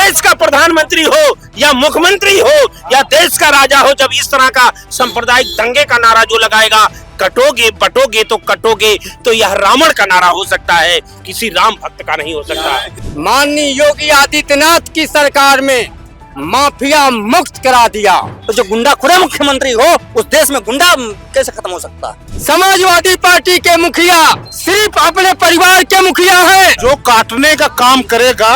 देश का प्रधानमंत्री हो या मुख्यमंत्री हो या देश का राजा हो, जब इस तरह का सांप्रदायिक दंगे का नारा जो लगाएगा, कटोगे बटोगे तो कटोगे, तो यह रावण का नारा हो सकता है, किसी राम भक्त का नहीं हो सकता है। माननीय योगी आदित्यनाथ की सरकार में माफिया मुक्त करा दिया, तो जो गुंडाखोर मुख्यमंत्री हो उस देश में गुंडा कैसे खत्म हो सकता है? समाजवादी पार्टी के मुखिया सिर्फ अपने परिवार के मुखिया हैं। जो काटने का काम करेगा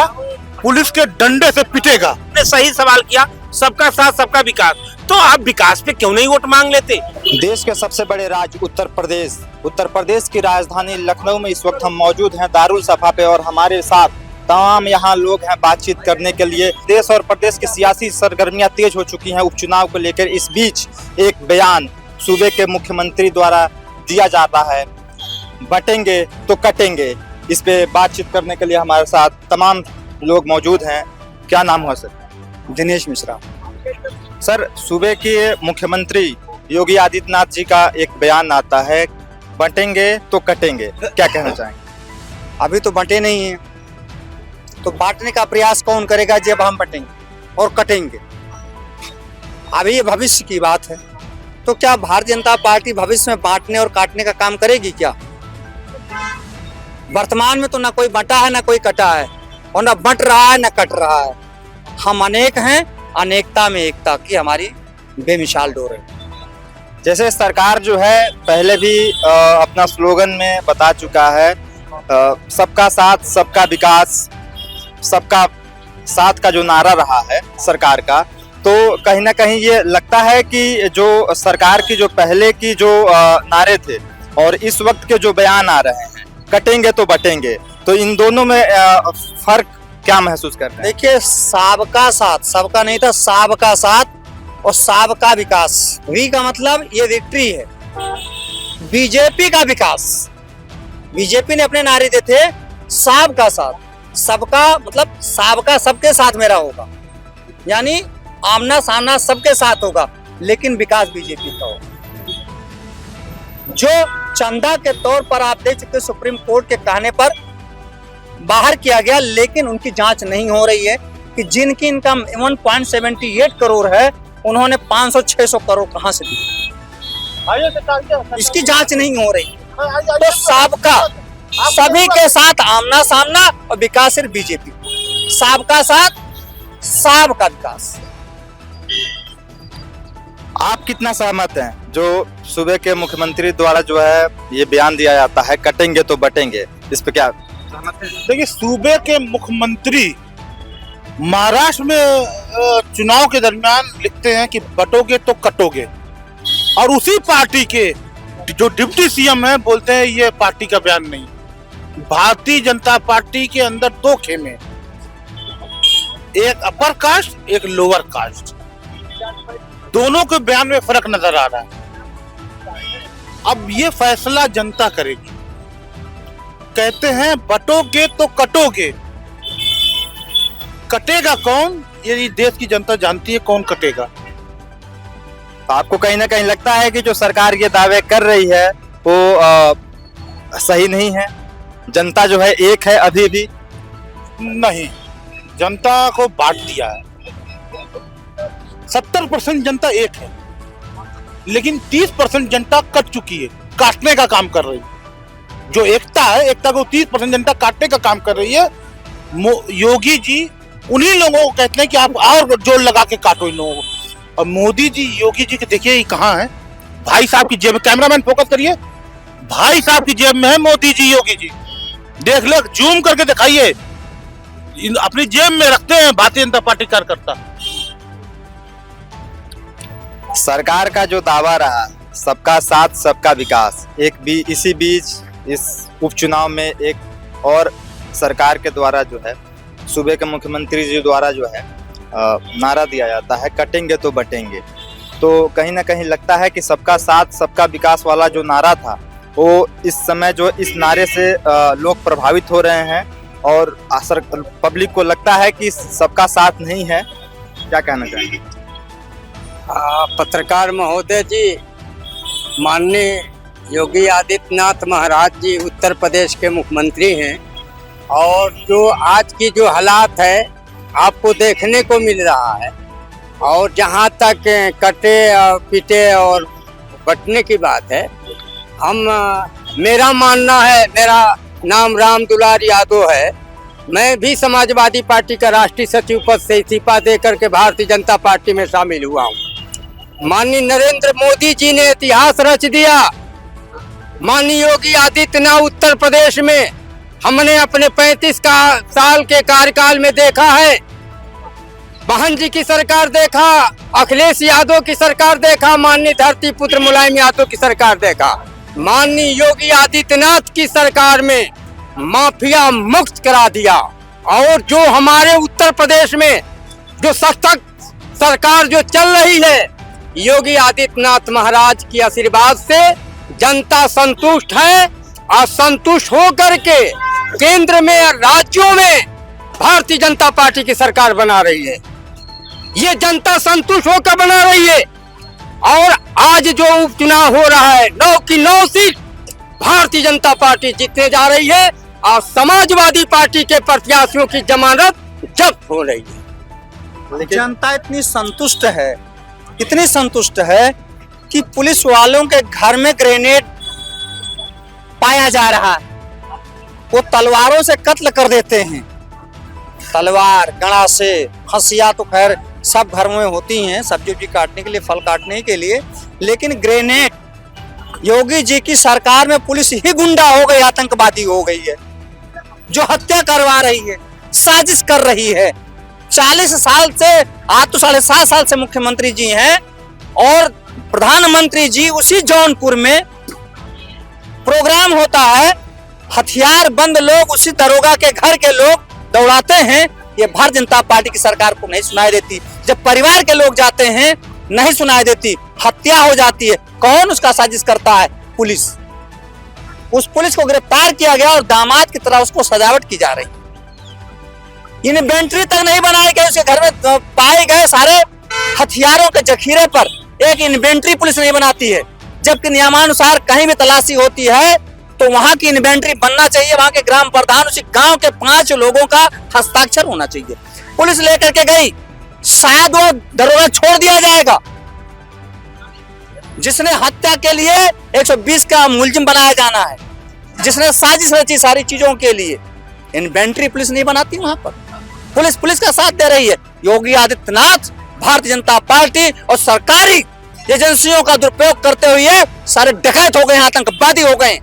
पुलिस के डंडे से पिटेगा। ने सही सवाल किया, सबका साथ सबका विकास, तो आप विकास पे क्यों नहीं वोट मांग लेते? देश के सबसे बड़े राज्य उत्तर प्रदेश की राजधानी लखनऊ में इस वक्त हम मौजूद हैं दारुल सफा पे, और हमारे साथ तमाम यहाँ लोग हैं बातचीत करने के लिए। देश और प्रदेश की सियासी सरगर्मियां तेज हो चुकी हैं उपचुनाव को लेकर। इस बीच एक बयान सूबे के मुख्यमंत्री द्वारा दिया जाता है, बटेंगे तो कटेंगे। इस पे बातचीत करने के लिए हमारे साथ तमाम लोग मौजूद हैं। क्या नाम हुआ सर? दिनेश मिश्रा। सर, सूबे के मुख्यमंत्री योगी आदित्यनाथ जी का एक बयान आता है, बटेंगे तो कटेंगे, क्या कहना चाहेंगे? अभी तो बंटे नहीं है, तो बांटने का प्रयास कौन करेगा जब हम बटेंगे और कटेंगे? अभी ये भविष्य की बात है, तो क्या भारतीय जनता पार्टी भविष्य में बांटने और काटने का काम करेगी क्या? वर्तमान में तो ना कोई बंटा है ना कोई कटा है, और ना बंट रहा है ना कट रहा है। हम अनेक हैं, अनेकता में एकता की हमारी बेमिसाल डोर है। जैसे सरकार जो है पहले भी अपना स्लोगन में बता चुका है, सबका साथ सबका विकास, सबका साथ का जो नारा रहा है सरकार का, तो कहीं ना कहीं ये लगता है कि जो सरकार की जो पहले की जो नारे थे और इस वक्त के जो बयान आ रहे हैं, कटेंगे तो बटेंगे, तो इन दोनों में फर्क क्या महसूस करते हैं? देखिए, सबका साथ, सबका नहीं था, सबका साथ और सबका विकास। वी का मतलब ये विक्ट्री है, बीजेपी का विकास। बीजेपी ने अपने नारे दिए थे सबका साथ, सबका मतलब सबका सबके साथ मेरा होगा, यानी आमना सामना सबके साथ होगा, लेकिन विकास बीजेपी का होगा। जो चंदा के तौर पर आप देख सकते सुप्रीम कोर्ट के कहने पर बाहर किया गया, लेकिन उनकी जांच नहीं हो रही है कि जिनकी इनकम 1.78 करोड़ है, उन्होंने 500-600 करोड़ कहां से दी, इसकी जांच नहीं हो रही। तो सबका सभी के साथ आमना सामना और विकास सिर्फ बीजेपी, सबका साथ सबका विकास। आप कितना सहमत हैं जो सूबे के मुख्यमंत्री द्वारा जो है ये बयान दिया जाता है, कटेंगे तो बटेंगे, इस पे क्या? देखिए, सूबे के मुख्यमंत्री महाराष्ट्र में चुनाव के दरमियान लिखते हैं कि बटोगे तो कटोगे, और उसी पार्टी के जो डिप्टी सीएम है बोलते हैं ये पार्टी का बयान नहीं। भारतीय जनता पार्टी के अंदर दो खेमे, एक अपर कास्ट एक लोअर कास्ट, दोनों के बयान में फर्क नजर आ रहा है। अब ये फैसला जनता करेगी। कहते हैं बटोगे तो कटोगे, कटेगा कौन? ये देश की जनता जानती है कौन कटेगा। आपको कहीं ना कहीं लगता है कि जो सरकार ये दावे कर रही है वो सही नहीं है? जनता जो है एक है अभी भी? नहीं, जनता को बांट दिया है। 70% जनता एक है, लेकिन 30% जनता कट चुकी है, काटने का काम कर रही है। जो एकता है, एकता को 30% जनता काटने का काम कर रही है। योगी जी उन्हीं लोगों को कहते हैं कि आप और जोर लगा के काटो इन लोगों को। और मोदी जी, योगी जी के देखिए ये कहाँ है, भाई साहब की जेब में, कैमरामैन फोकस करिए, भाई साहब की जेब में है मोदी जी, योगी जी देख लो, जूम करके दिखाइए, अपनी जेब में रखते हैं भारतीय जनता पार्टी कार्यकर्ता। सरकार का जो दावा रहा सबका साथ सबका विकास, इसी बीच इस उपचुनाव में एक और सरकार के द्वारा जो है सूबे के मुख्यमंत्री जी द्वारा जो है नारा दिया जाता है, कटेंगे तो बटेंगे। तो कहीं ना कहीं लगता है कि सबका साथ सबका विकास वाला जो नारा था वो इस समय जो इस नारे से लोग प्रभावित हो रहे हैं, और पब्लिक को लगता है कि सबका साथ नहीं है। क्या कहना चाहेंगे? पत्रकार महोदय जी, माननीय योगी आदित्यनाथ महाराज जी उत्तर प्रदेश के मुख्यमंत्री हैं, और जो आज की जो हालात है आपको देखने को मिल रहा है। और जहाँ तक कटे और पीटे और बटने की बात है, मेरा मानना है, मेरा नाम राम दुलार यादव है, मैं भी समाजवादी पार्टी का राष्ट्रीय सचिव पद से इस्तीफा दे करके भारतीय जनता पार्टी में शामिल हुआ हूँ। माननीय नरेंद्र मोदी जी ने इतिहास रच दिया। माननीय योगी आदित्यनाथ उत्तर प्रदेश में हमने अपने 35 साल के कार्यकाल में देखा है। बहन जी की सरकार देखा, अखिलेश यादव की सरकार देखा, माननीय धरती पुत्र मुलायम यादव की सरकार देखा। माननीय योगी आदित्यनाथ की सरकार में माफिया मुक्त करा दिया। और जो हमारे उत्तर प्रदेश में जो सशक्त सरकार जो चल रही है, योगी आदित्यनाथ महाराज की आशीर्वाद से जनता संतुष्ट है। और संतुष्ट होकर के केंद्र में और राज्यों में भारतीय जनता पार्टी की सरकार बना रही है। ये जनता संतुष्ट होकर बना रही है। और आज जो उपचुनाव हो रहा है, 9 की 9 सीट भारतीय जनता पार्टी जीतने जा रही है और समाजवादी पार्टी के प्रत्याशियों की जमानत जब्त हो रही है। जनता इतनी संतुष्ट है, इतनी संतुष्ट है कि पुलिस वालों के घर में ग्रेनेड पाया जा रहा है। वो तलवारों से कत्ल कर देते हैं। तलवार, गणासे, हंसिया तो खैर सब घर में होती हैं, सब्जी उब्जी काटने के लिए, फल काटने के लिए, लेकिन ग्रेनेड, योगी जी की सरकार में पुलिस ही गुंडा हो गई, आतंकवादी हो गई है, जो हत्या करवा रही है, साजिश कर रही है। 40 साल से, आज तो 7.5 साल से मुख्यमंत्री जी हैं और प्रधानमंत्री जी उसी जौनपुर में प्रोग्राम होता है, हथियार बंद लोग, उसी दरोगा के घर के लोग दौड़ाते हैं। ये भारतीय जनता पार्टी की सरकार को नहीं सुनाई देती। जब परिवार के लोग जाते हैं नहीं सुनाई देती, हत्या हो जाती है। कौन उसका साजिश करता है? पुलिस। उस पुलिस को गिरफ्तार किया गया और दामाद की तरह उसको सजावट की जा रही। इन्वेंट्री तक नहीं बनाई गई, उसके घर में पाए गए सारे हथियारों के जखीरे पर एक इन्वेंट्री पुलिस नहीं बनाती है। जबकि नियमानुसार कहीं भी तलाशी होती है तो वहां की इन्वेंट्री बनना चाहिए, वहां के ग्राम प्रधान, उसी गांव के 5 लोगों का हस्ताक्षर होना चाहिए। पुलिस लेकर के गई, शायद वो दरोगा छोड़ दिया जाएगा। जिसने हत्या के लिए 120 का मुलजिम बनाया जाना है, जिसने साजिश रची सारी चीजों के लिए, इन्वेंट्री पुलिस नहीं बनाती वहां पर। पुलिस का साथ दे रही है। योगी आदित्यनाथ, भारतीय जनता पार्टी और सरकारी एजेंसियों का दुरुपयोग करते हुए सारे डकैत हो गए, आतंकवादी हो गए।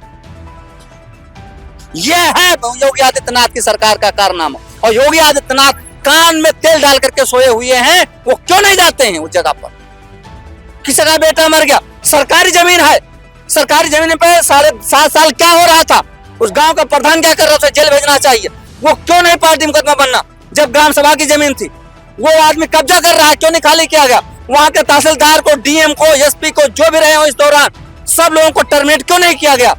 यह है योगी आदित्यनाथ की सरकार का कारनामा। और योगी आदित्यनाथ कान में तेल डाल करके सोए हुए हैं। वो क्यों नहीं जाते हैं उस जगह पर? किसी का बेटा मर गया, सरकारी जमीन है, सरकारी जमीन पे 7.5 साल क्या हो रहा था? उस गांव का प्रधान क्या कर रहा था? जेल भेजना चाहिए। वो क्यों नहीं पार्टी मुकदमा बनना? जब ग्राम सभा की जमीन थी, वो आदमी कब्जा कर रहा है, क्यों नहीं खाली किया गया? वहां के तहसीलदार को, डीएम को, एसपी को, जो भी रहे हो इस दौरान, सब लोगों को टर्मिनेट क्यों नहीं किया गया?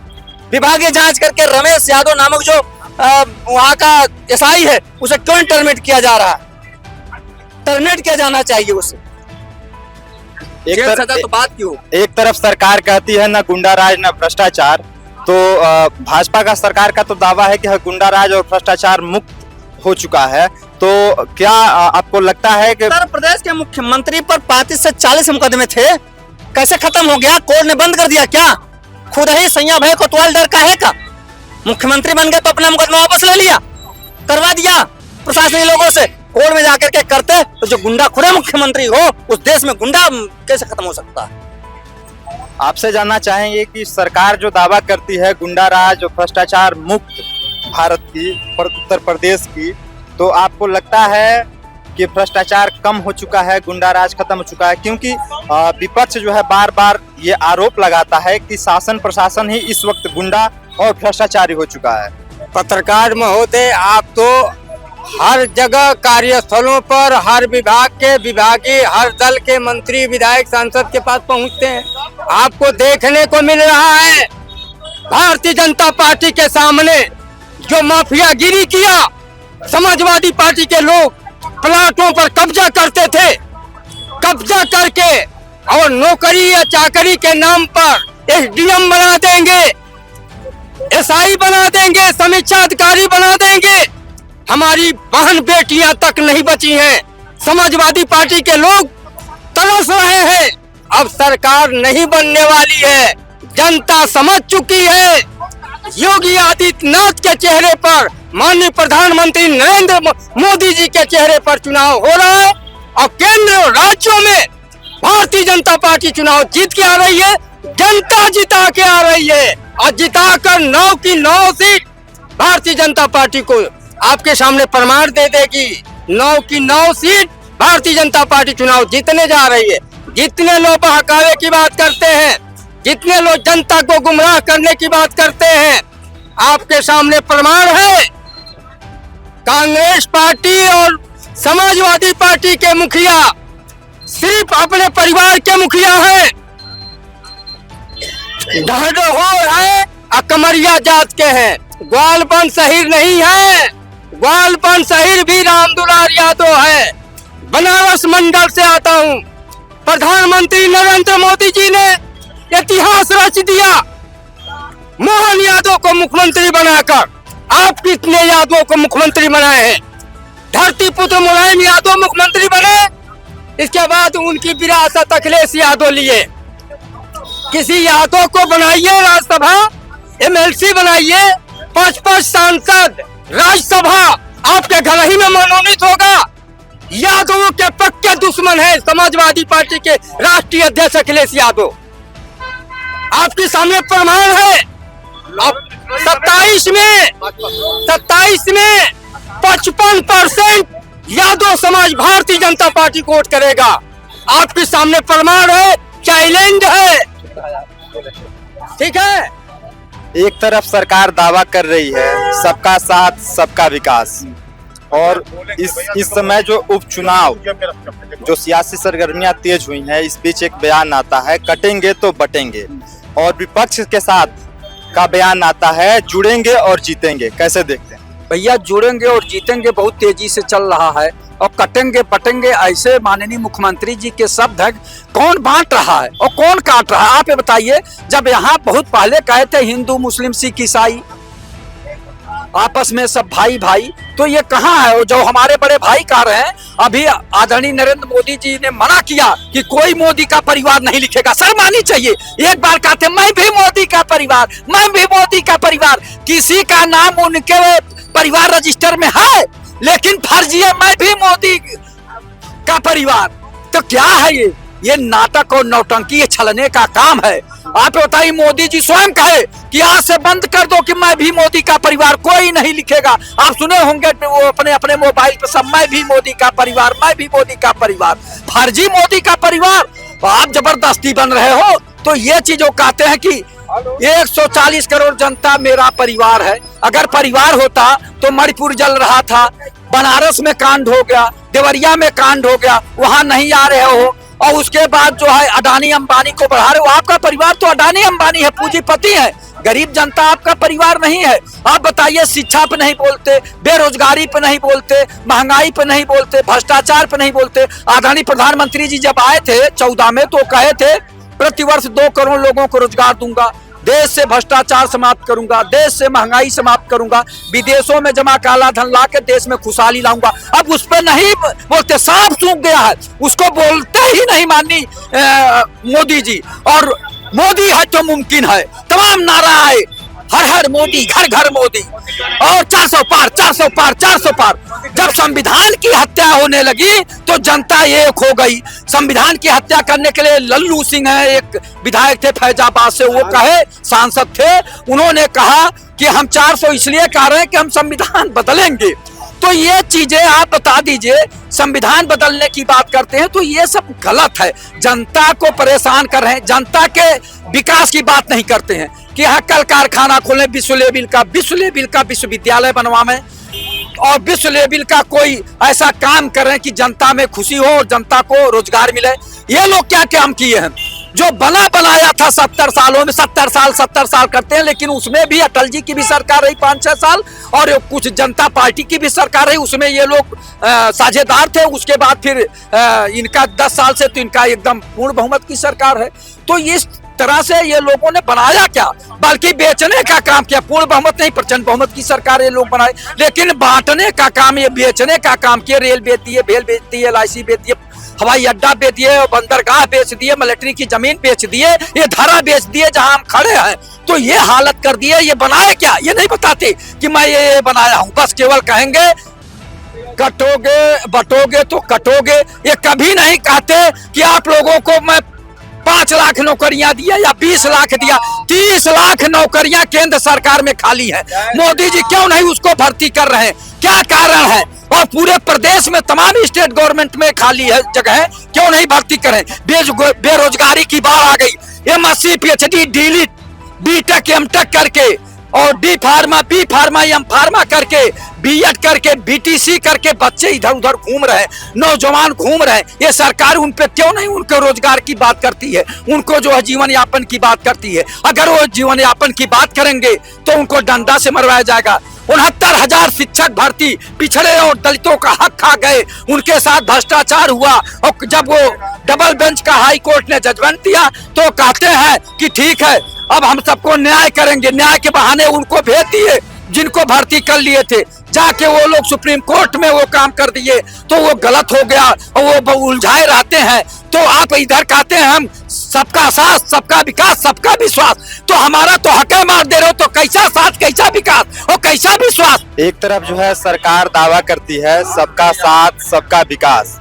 विभागीय जांच करके रमेश यादव नामक जो वहां का एसआई है, उसे क्यों टर्मिनेट किया जा रहा है? टर्मिनेट किया जाना चाहिए उसे। एक तरफ सरकार कहती है न गुंडा राज न भ्रष्टाचार, तो भाजपा का सरकार का तो दावा है कि गुंडा राज और भ्रष्टाचार मुक्त हो चुका है। तो क्या आपको लगता है कि उत्तर प्रदेश के मुख्यमंत्री पर 35 से 40 मुकदमे थे, कैसे खत्म हो गया? कोर्ट ने बंद कर दिया क्या? खुद ही सैया भाई कोतवाल डर का है का? मुख्यमंत्री बन गए तो अपना मुकदमा वापस ले लिया, करवा दिया प्रशासनिक लोगों से। कोर्ट में जाकर के करते तो जो गुंडा खुद मुख्यमंत्री हो, उस देश में गुंडा कैसे खत्म हो सकता है? आपसे जानना चाहेंगे कि सरकार जो दावा करती है गुंडा राज और भ्रष्टाचार मुक्त भारत की, उत्तर प्रदेश की, तो आपको लगता है कि भ्रष्टाचार कम हो चुका है, गुंडा राज खत्म हो चुका है? क्योंकि विपक्ष जो है बार बार ये आरोप लगाता है कि शासन प्रशासन ही इस वक्त गुंडा और भ्रष्टाचारी हो चुका है। पत्रकार महोदय, आप तो हर जगह कार्यस्थलों पर, हर विभाग के विभागीय, हर दल के मंत्री, विधायक, सांसद के पास पहुंचते हैं। आपको देखने को मिल रहा है भारतीय जनता पार्टी के सामने जो माफियागिरी किया, समाजवादी पार्टी के लोग प्लाटों पर कब्जा करते थे, कब्जा करके और नौकरी या चाकरी के नाम पर एसडीएम बना देंगे, एसआई बना देंगे, समीक्षा अधिकारी बना देंगे। हमारी बहन बेटियां तक नहीं बची हैं। समाजवादी पार्टी के लोग तरस रहे हैं। अब सरकार नहीं बनने वाली है, जनता समझ चुकी है। योगी आदित्यनाथ के चेहरे पर, माननीय प्रधानमंत्री नरेंद्र मोदी जी के चेहरे पर चुनाव हो रहा है और केंद्र और राज्यों में भारतीय जनता पार्टी चुनाव जीत के आ रही है। जनता जिता के आ रही है और जिताकर 9 की 9 सीट भारतीय जनता पार्टी को आपके सामने प्रमाण दे देगी। 9 की 9 सीट भारतीय जनता पार्टी चुनाव जीतने जा रही है। जितने लोग बहकावे की बात करते हैं, जितने लोग जनता को गुमराह करने की बात करते हैं, आपके सामने प्रमाण है। कांग्रेस पार्टी और समाजवादी पार्टी के मुखिया सिर्फ अपने परिवार के मुखिया हैं, ढहढोर है, कमरिया जात के हैं। ग्वालपन शहीर नहीं है, ग्वालपन शहीर भी रामदुलार यादव है। बनारस मंडल से आता हूँ। प्रधानमंत्री नरेंद्र मोदी जी ने इतिहास रच दिया मोहन यादव को मुख्यमंत्री बनाकर। आप कितने यादवों को मुख्यमंत्री बनाए हैं? धरती पुत्र मुलायम यादव मुख्यमंत्री बने, इसके बाद उनकी विरासत अखिलेश यादव लिए। किसी यादव को बनाइए राज्यसभा, एमएलसी बनाइए, 5-5 सांसद राज्यसभा आपके घर ही में मनोनीत होगा। यादवों के पक्के दुश्मन है समाजवादी पार्टी के राष्ट्रीय अध्यक्ष अखिलेश यादव। आपके सामने प्रमाण है। 27 में 55% यादव समाज भारतीय जनता पार्टी को वोट करेगा। आपके सामने प्रमाण है, चैलेंज है। ठीक है। एक तरफ सरकार दावा कर रही है सबका साथ सबका विकास, और इस समय जो उपचुनाव, जो सियासी सरगर्मियां तेज हुई हैं, इस बीच एक बयान आता है कटेंगे तो बटेंगे, और विपक्ष के साथ का बयान आता है जुड़ेंगे और जीतेंगे। कैसे देखते हैं? भैया, जुड़ेंगे और जीतेंगे बहुत तेजी से चल रहा है, और कटेंगे बटेंगे ऐसे माननीय मुख्यमंत्री जी के शब्द है। कौन बांट रहा है और कौन काट रहा है? आप ये बताइए। जब यहाँ बहुत पहले कहे थे हिंदू मुस्लिम सिख ईसाई आपस में सब भाई भाई, तो ये कहाँ है? और जो हमारे बड़े भाई कह रहे हैं, अभी आदरणीय नरेंद्र मोदी जी ने मना किया कि कोई मोदी का परिवार नहीं लिखेगा। शर्म आनी चाहिए। एक बार कहते मैं भी मोदी का परिवार, मैं भी मोदी का परिवार। किसी का नाम उनके परिवार रजिस्टर में है, लेकिन फर्जी है मैं भी मोदी का परिवार। तो क्या है ये नाटक और नौटंकी, ये छलने का काम है। आप बताइए, मोदी जी स्वयं कहे कि आज से बंद कर दो कि मैं भी मोदी का परिवार, कोई नहीं लिखेगा। आप सुने होंगे वो अपने अपने मोबाइल पर सब मैं भी मोदी का परिवार, मैं भी मोदी का परिवार। फर्जी मोदी का परिवार। आप जबरदस्ती बन रहे हो। तो ये चीजों कहते हैं कि 140 करोड़ जनता मेरा परिवार है। अगर परिवार होता तो मणिपुर जल रहा था, बनारस में कांड हो गया, देवरिया में कांड हो गया, वहां नहीं आ रहे हो, और उसके बाद जो है अडानी अंबानी को बढ़ा रहे हो। आपका परिवार तो अडानी अंबानी है, पूंजीपति है। गरीब जनता आपका परिवार नहीं है। आप बताइए, शिक्षा पे नहीं बोलते, बेरोजगारी पे नहीं बोलते, महंगाई पे नहीं बोलते, भ्रष्टाचार पे नहीं बोलते। आदरणीय प्रधानमंत्री जी जब आए थे 14 में, तो कहे थे प्रतिवर्ष 2 करोड़ लोगों को रोजगार दूंगा, देश से भ्रष्टाचार समाप्त करूंगा, देश से महंगाई समाप्त करूंगा, विदेशों में जमा काला धन ला के देश में खुशहाली लाऊंगा। अब उस पर नहीं बोलते, साफ सूख गया है, उसको बोलते ही नहीं माननी मोदी जी। और मोदी है तो मुमकिन है, तमाम नारा है, हर हर मोदी, घर घर मोदी, और 400 पार 400 पार 400 पार। जब संविधान की हत्या होने लगी तो जनता एक हो गई। संविधान की हत्या करने के लिए लल्लू सिंह है, एक विधायक थे फैजाबाद से, वो कहे सांसद थे, उन्होंने कहा कि हम 400 इसलिए कह रहे हैं कि हम संविधान बदलेंगे। तो ये चीजें आप बता दीजिए, संविधान बदलने की बात करते हैं तो ये सब गलत है। जनता को परेशान कर रहे हैं, जनता के विकास की बात नहीं करते हैं कि यहाँ कल कारखाना खोले, विश्व लेवल का विश्वविद्यालय बनवावे, और विश्व लेवल का कोई ऐसा काम कर रहे हैं कि जनता में खुशी हो और जनता को रोजगार मिले। ये लोग क्या काम किए हैं? जो बना बनाया था 70 सालों में, 70 साल करते हैं, लेकिन उसमें भी अटल जी की भी सरकार रही 5-6 साल, और कुछ जनता पार्टी की भी सरकार रही, उसमें ये लोग साझेदार थे। उसके बाद फिर इनका 10 साल से तो इनका एकदम पूर्ण बहुमत की सरकार है। तो इस तरह से ये लोगों ने बनाया क्या, बल्कि बेचने का काम किया। पूर्ण बहुमत नहीं, प्रचंड बहुमत की सरकार ये लोग बनाए, लेकिन बांटने का काम, ये बेचने का काम किया। रेल बेच दिए, भेल बेच दिए, LIC बेच दिए, हवाई अड्डा बेच दिए, बंदरगाह बेच दिए, मिलिट्री की जमीन बेच दिए, ये धरा बेच दिए जहां हम खड़े हैं। तो ये हालत कर दिए। ये बनाए क्या, ये नहीं बताते कि मैं ये बनाया हूं, बस केवल कहेंगे कटोगे बटोगे तो कटोगे। ये कभी नहीं कहते कि आप लोगों को मैं 5 लाख नौकरियां दिया या 20 लाख दिया। 30 लाख नौकरियां केंद्र सरकार में खाली है। मोदी जी क्यों नहीं उसको भर्ती कर रहे हैं, क्या कारण है? और पूरे प्रदेश में तमाम स्टेट गवर्नमेंट में खाली है जगह है, क्यों नहीं भर्ती करें? बेरोजगारी की बाढ़ आ गई। MSc PhD DLitt B.Tech M.Tech करके और D pharma B pharma M pharma करके B.Ed करके BTC करके बच्चे इधर उधर घूम रहे हैं, नौजवान घूम रहे हैं। ये सरकार उन पे क्यों नहीं उनके रोजगार की बात करती है, उनको जो है जीवन यापन की बात करती है? अगर वो जीवन यापन की बात करेंगे तो उनको डंडा से मरवाया जाएगा। 69,000 शिक्षक भर्ती, पिछड़े और दलितों का हक खा गए, उनके साथ भ्रष्टाचार हुआ। और जब वो डबल बेंच का हाई कोर्ट ने जजमेंट दिया तो कहते हैं कि ठीक है अब हम सबको न्याय करेंगे। न्याय के बहाने उनको भेज दिए जिनको भर्ती कर लिए थे, जाके वो लोग सुप्रीम कोर्ट में वो काम कर दिए, तो वो गलत हो गया और वो उलझाए रहते हैं। तो आप इधर कहते हैं हम सबका साथ, सबका विकास, सबका विश्वास, तो हमारा तो हके मार दे रहे हो। तो कैसा साथ, कैसा विकास और कैसा विश्वास? एक तरफ जो है सरकार दावा करती है सबका साथ सबका विकास,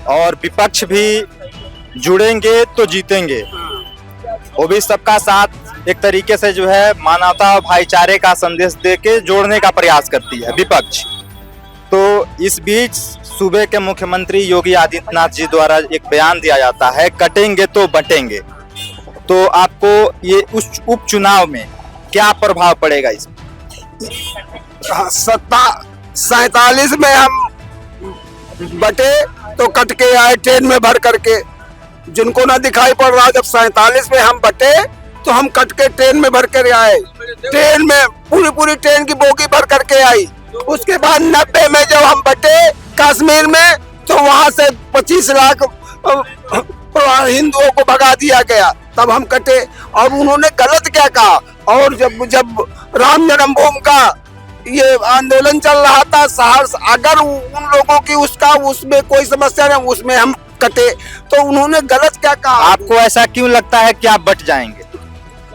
और विपक्ष भी जुड़ेंगे तो जीतेंगे, वो भी सबका साथ एक तरीके से जो है मानवता और भाईचारे का संदेश देके जोड़ने का प्रयास करती है विपक्ष। तो इस बीच सूबे के मुख्यमंत्री योगी आदित्यनाथ जी द्वारा एक बयान दिया जाता है, कटेंगे तो बटेंगे। तो आपको ये उस उपचुनाव में क्या प्रभाव पड़ेगा इसमें? सत्ता 47 में हम बटे तो कट के आए ट्रेन में भर करके, जिनको ना दिखाई पड़ रहा। जब 47 में हम बटे तो हम कट के ट्रेन में भर कर आए, ट्रेन में पूरी ट्रेन की बोगी भर करके आई। उसके बाद 90 में जब हम बटे कश्मीर में, तो वहां से 25 लाख हिंदुओं को भगा दिया गया, तब हम कटे। और उन्होंने गलत क्या कहा? और जब राम जन्मभूमि का ये आंदोलन चल रहा था सहर्ष, अगर उन लोगों की उसमें कोई समस्या नहीं, उसमें हम कटे, तो उन्होंने गलत क्या कहा? आपको ऐसा क्यों लगता है कि आप बट जाएंगे?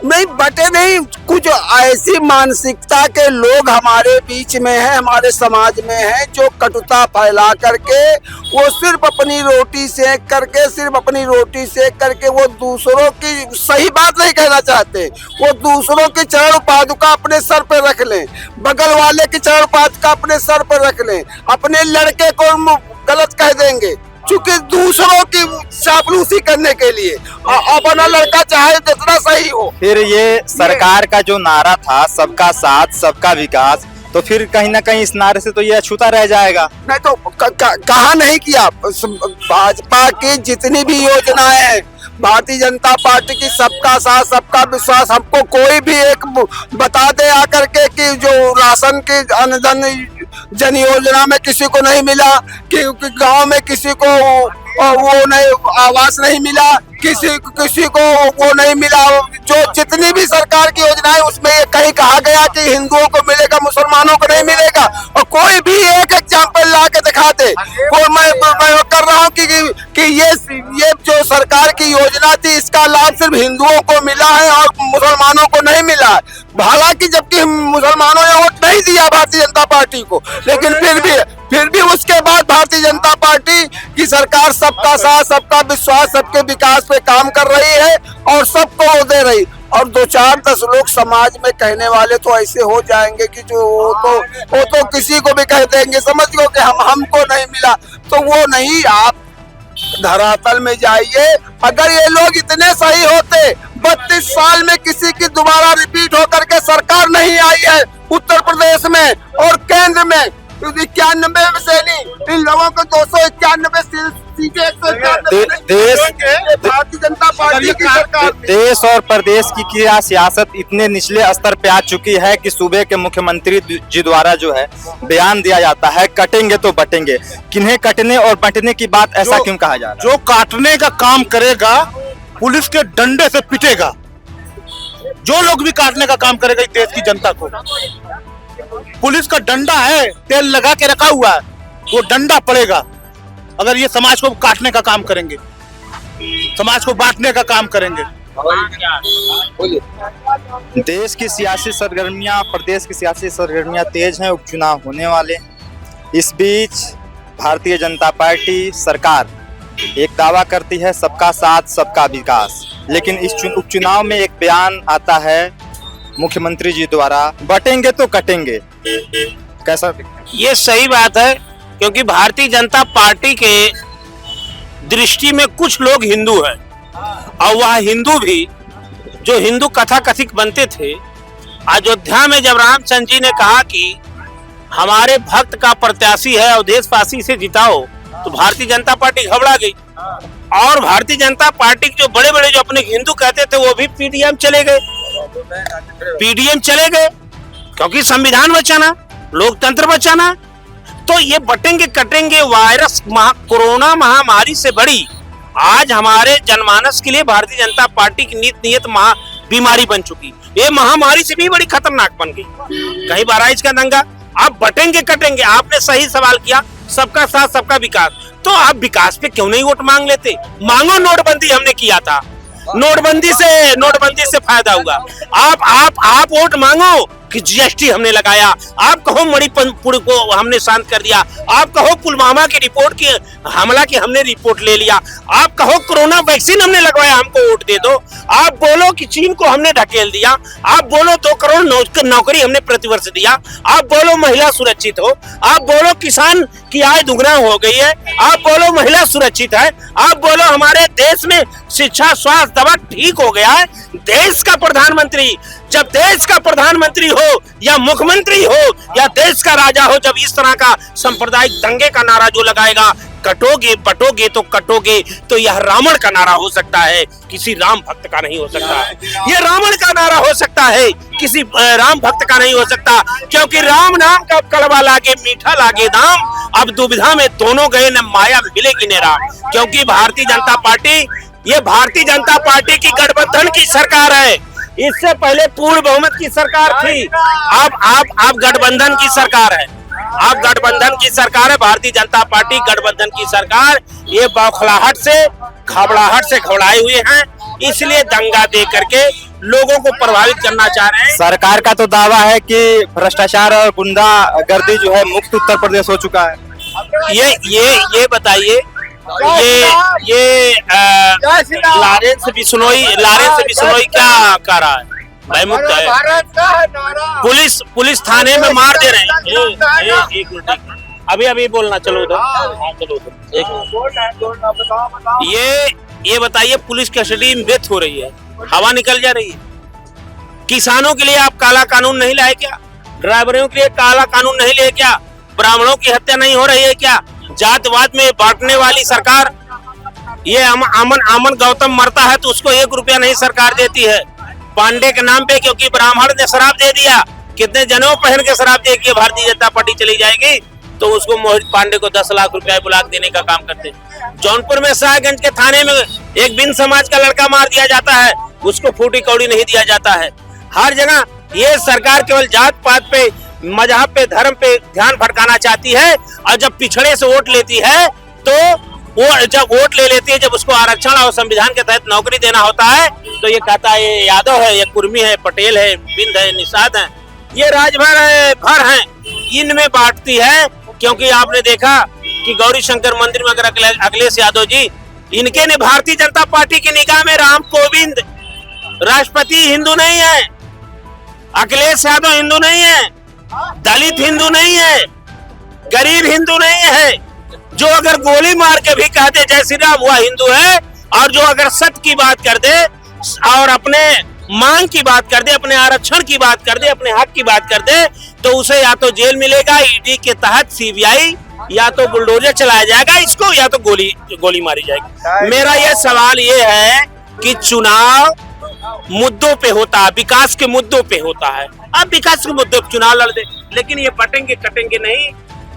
नहीं बटे नहीं, कुछ ऐसी मानसिकता के लोग हमारे बीच में हैं, हमारे समाज में हैं, जो कटुता फैला करके वो सिर्फ अपनी रोटी सेक करके वो दूसरों की सही बात नहीं कहना चाहते। वो दूसरों की चरण पादुका अपने सर पे रख लें, बगल वाले की चरण पादुका अपने सर पर रख लें, अपने लड़के को गलत कह देंगे चूंकि दूसरों की चापलूसी करने के लिए। अपना लड़का चाहे जितना सही हो। फिर ये सरकार का जो नारा था सबका साथ सबका विकास, तो फिर कहीं ना कहीं इस नारे से तो ये अछूता रह जाएगा। नहीं तो कहा नहीं किया। भाजपा की जितनी भी योजनाएं हैं, भारतीय जनता पार्टी की सबका साथ सबका विश्वास, हमको कोई भी एक बता दे आकर के कि जो राशन की अनुदान जन योजना में किसी को नहीं मिला, कि गांव में किसी को वो नहीं आवास नहीं मिला, किसी को वो नहीं मिला। जो जितनी भी सरकार की योजनाएं उसमें ये कहीं कहा गया कि हिंदुओं को मिलेगा, मुसलमानों को नहीं मिलेगा। और कोई भी एक एग्जाम्पल ला के दिखा दे। और मैं कर रहा हूँ कि ये जो सरकार की योजना थी इसका लाभ सिर्फ हिंदुओं को मिला है और मुसलमानों को नहीं मिला है। हालांकि जबकि मुसलमानों ने वोट नहीं दिया भारतीय जनता पार्टी को, लेकिन फिर भी उसके बाद भारतीय जनता पार्टी की सरकार सबका साथ सबका विश्वास सबके विकास पे काम कर रही है और सबको वो दे रही। और 2-4-10 लोग समाज में कहने वाले तो ऐसे हो जाएंगे कि जो वो तो किसी को भी कह देंगे, समझ लो कि हमको नहीं मिला। तो वो नहीं, आप धरातल में जाइए। अगर ये लोग इतने सही होते, 32 साल में किसी की दोबारा रिपीट होकर के सरकार नहीं आई है उत्तर प्रदेश में और केंद्र में। 91 में से नहीं, इन लोगों को 291 सीटें भारतीय जनता पार्टी की सरकार। देश और प्रदेश की क्या सियासत इतने निचले स्तर पे आ चुकी है कि सूबे के मुख्यमंत्री जी द्वारा जो है बयान दिया जाता है कटेंगे तो बटेंगे। किन्हें कटने और बंटने की बात ऐसा क्यों कहा जा रहा है? जो काटने का काम करेगा पुलिस के डंडे से पिटेगा। जो लोग भी काटने का काम करेगा इस देश की जनता को, पुलिस का डंडा है, तेल लगा के रखा हुआ है, वो डंडा पड़ेगा अगर ये समाज को काटने का काम करेंगे, समाज को बांटने का काम करेंगे। देश की सियासी सरगर्मियां, प्रदेश की सियासी सरगर्मियां तेज हैं, उपचुनाव होने वाले। इस बीच भारतीय जनता पार्टी सरकार एक दावा करती है सबका साथ सबका विकास, लेकिन इस उपचुनाव में एक बयान आता है मुख्यमंत्री जी द्वारा, बटेंगे तो कटेंगे। कैसा? ये सही बात है, क्योंकि भारतीय जनता पार्टी के दृष्टि में कुछ लोग हिंदू हैं, और वह हिंदू भी जो हिंदू कथा कथित बनते थे, अयोध्या में जब रामचंद्र जी ने कहा कि हमारे भक्त का प्रत्याशी है अवधेशवासी से जिताओ, तो भारतीय जनता पार्टी घबरा गई, और भारतीय जनता पार्टी के जो बड़े बड़े जो अपने हिंदू कहते थे वो भी पीडीएम चले गए, क्योंकि संविधान बचाना, लोकतंत्र बचाना। तो ये बटेंगे कटेंगे वायरस कोरोना महामारी से बड़ी आज हमारे जनमानस के लिए भारतीय जनता पार्टी की नियत बीमारी बन चुकी। ये महामारी से भी बड़ी खतरनाक बन गई। कहीं बहराइच का दंगा, आप बटेंगे कटेंगे। आपने सही सवाल किया, सबका साथ सबका विकास, तो आप विकास पे क्यों नहीं वोट मांग लेते? मांगो, नोटबंदी हमने किया था, नोटबंदी से फायदा हुआ। आप वोट मांगो कि जीएसटी हमने लगाया, आप कहो मणिपुर को हमने शांत कर दिया, आप कहो पुलवामा की रिपोर्ट की हमला की हमने रिपोर्ट ले लिया, आप कहो कोरोना वैक्सीन हमने लगवाया, हमको वोट दे दो, आप बोलो कि चीन को हमने ढकेल दिया, आप बोलो 2 करोड़ नौकरी हमने प्रतिवर्ष दिया, आप बोलो महिला सुरक्षित हो, आप बोलो किसान की आय दुगना हो गई है, आप बोलो महिला सुरक्षित है, आप बोलो हमारे देश में शिक्षा, स्वास्थ्य, दवा ठीक हो गया है। देश का प्रधानमंत्री, जब देश का प्रधानमंत्री हो या मुख्यमंत्री हो या देश का राजा हो, जब इस तरह का सांप्रदायिक दंगे का नारा जो लगाएगा, कटोगे बटोगे तो कटोगे, तो यह रावण का नारा हो सकता है, किसी राम भक्त का नहीं हो सकता। यह रावण का नारा हो सकता है, किसी राम भक्त का नहीं हो सकता, क्योंकि राम नाम का कड़वा लागे मीठा लागे दाम, अब दुविधा में दोनों गए न माया मिलेगी न राम। क्योंकि भारतीय जनता पार्टी, ये भारतीय जनता पार्टी की गठबंधन की सरकार है। इससे पहले पूर्ण बहुमत की सरकार थी, अब गठबंधन की सरकार है, अब गठबंधन की सरकार है। भारतीय जनता पार्टी गठबंधन की सरकार ये बौखलाहट से, घबराहट से घबराए हुए हैं, इसलिए दंगा दे करके लोगों को प्रभावित करना चाह रहे हैं। सरकार का तो दावा है कि भ्रष्टाचार और गुंडागर्दी जो है मुक्त उत्तर प्रदेश हो चुका है। ये बताइए, ये लारेंस बिश्नोई क्या कर रहा है? भाई मुक्त है, पुलिस थाने में मार दे रहे हैं। एक मिनट, अभी बोलना, चलो उधर, चलो उधर। ये बताइए, पुलिस कस्टडी में डेथ हो रही है, हवा निकल जा रही है। किसानों के लिए आप काला कानून नहीं लाए क्या? ड्राइवरों के लिए काला कानून नहीं ले क्या? ब्राह्मणों की हत्या नहीं हो रही है क्या? जातवाद में बांटने वाली सरकार, ये आमन गौतम मरता है तो उसको 1 रुपया नहीं सरकार देती है पांडे के नाम पे, क्योंकि ब्राह्मण ने शराब दे दिया। कितने जनों पहन के शराब दे के भारतीय जनता पार्टी चली जाएगी, तो उसको मोहित पांडे को 10 लाख रुपया बुलाक देने का काम करते हैं। जौनपुर में शाहगंज के थाने में एक बिन समाज का लड़का मार दिया जाता है, उसको फूटी कौड़ी नहीं दिया जाता है। हर जगह ये सरकार केवल जात पात पे, मजहब पे, धर्म पे ध्यान भटकाना चाहती है, और जब पिछड़े से वोट लेती है तो वो जब वोट ले लेती है, जब उसको आरक्षण और संविधान के तहत नौकरी देना होता है, तो ये कहता है ये यादव है, ये कुर्मी है, पटेल है, बिंद है, निषाद है, ये राजभर है, भर है, इनमें बांटती है। क्योंकि आपने देखा कि गौरी शंकर मंदिर में अगर अखिलेश यादव जी, इनके ने भारतीय जनता पार्टी की निगाह में राम कोविंद राष्ट्रपति हिंदू नहीं है, अखिलेश यादव हिंदू नहीं है, दलित हिंदू नहीं है, गरीब हिंदू नहीं है। जो अगर गोली मार के भी कहते जय श्री राम, वह हिंदू है, और जो अगर सत्य की बात कर दे और अपने मांग की बात कर दे, अपने आरक्षण की बात कर दे, अपने हक की बात कर दे, तो उसे या तो जेल मिलेगा ईडी के तहत, सीबीआई, या तो बुलडोजर चलाया जाएगा इसको, या तो गोली मारी जाएगी। मेरा यह सवाल ये है कि चुनाव मुद्दों पे होता है, विकास के मुद्दों पे होता है। अब विकास के मुद्दों पे चुनाव लड़ दे, लेकिन ये बटेंगे कटेंगे नहीं।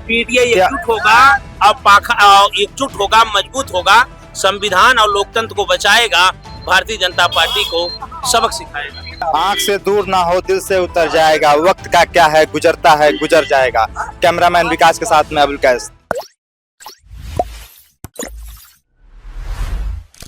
पीटीआई एकजुट होगा, अब एकजुट होगा, मजबूत होगा, संविधान और लोकतंत्र को बचाएगा, भारतीय जनता पार्टी को सबक सिखाएगा। आंख से दूर ना हो दिल से उतर जाएगा, वक्त का क्या है गुजरता है गुजर जाएगा। कैमरामैन विकास के साथ में अबुल कैस।